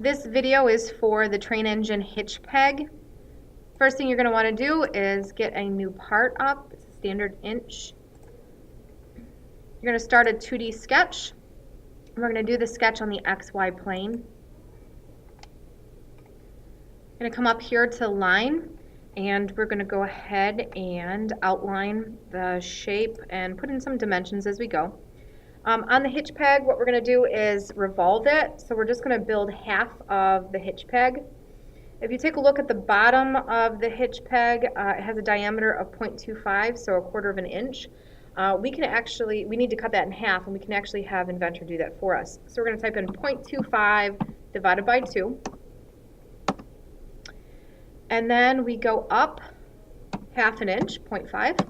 This video is for the train engine hitch peg. First thing you're going to want to do is get a new part up. It's a standard inch. You're going to start a 2D sketch. We're going to do the sketch on the XY plane. I'm going to come up here to line, and we're going to go ahead and outline the shape and put in some dimensions as we go. On the hitch peg, what we're going to do is revolve it. So we're just going to build half of the hitch peg. If you take a look at the bottom of the hitch peg, it has a diameter of 0.25, so a quarter of an inch. We need to cut that in half, and we can actually have Inventor do that for us. So we're going to type in 0.25 divided by 2. And then we go up half an inch, 0.5.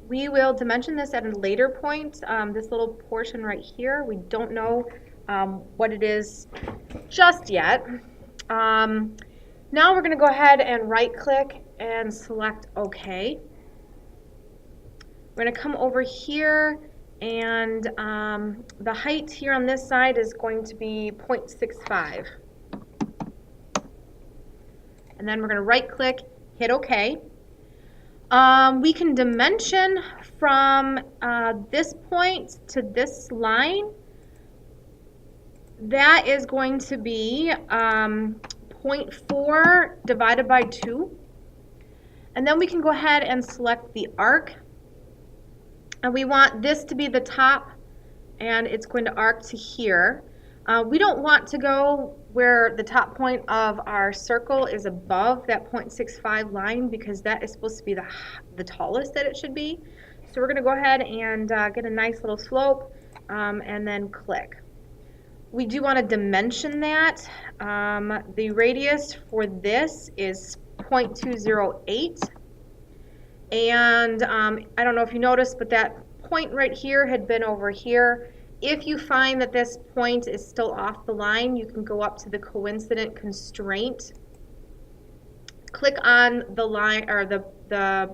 We will dimension this at a later point. This little portion right here, we don't know what it is just yet. Now we're going to go ahead and right click and select OK. We're going to come over here, and the height here on this side is going to be 0.65. And then we're going to right click, hit OK. We can dimension from this point to this line. That is going to be 0.4 divided by 2. And then we can go ahead and select the arc. And we want this to be the top, and it's going to arc to here. We don't want to go where the top point of our circle is above that 0.65 line, because that is supposed to be the tallest that it should be. So we're going to go ahead and get a nice little slope and then click. We do want to dimension that. The radius for this is 0.208. And I don't know if you noticed, but that point right here had been over here. If you find that this point is still off the line, you can go up to the coincident constraint, click on the line or the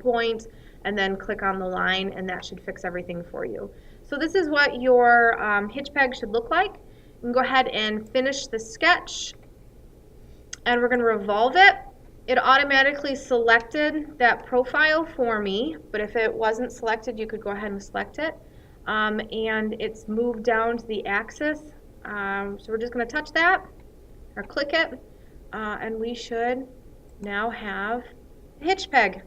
point, and then click on the line, and that should fix everything for you. So this is what your hitch peg should look like. You can go ahead and finish the sketch, and we're going to revolve it. It automatically selected that profile for me, but if it wasn't selected, you could go ahead and select it. And it's moved down to the axis. So we're just going to touch that or click it, and we should now have a hitch peg.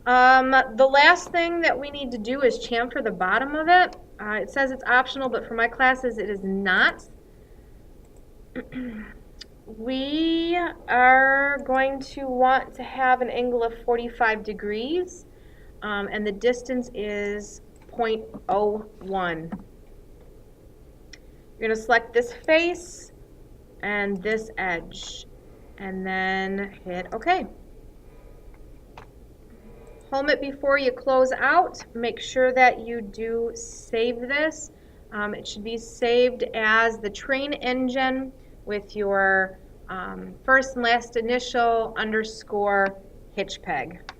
The last thing that we need to do is chamfer the bottom of it. It says it's optional, but for my classes it is not. We are going to want to have an angle of 45 degrees, and the distance is 0.01. You're going to select this face and this edge, and then hit OK. Home it before you close out. Make sure that you do save this. It should be saved as the train engine with your first and last initial _ hitch peg.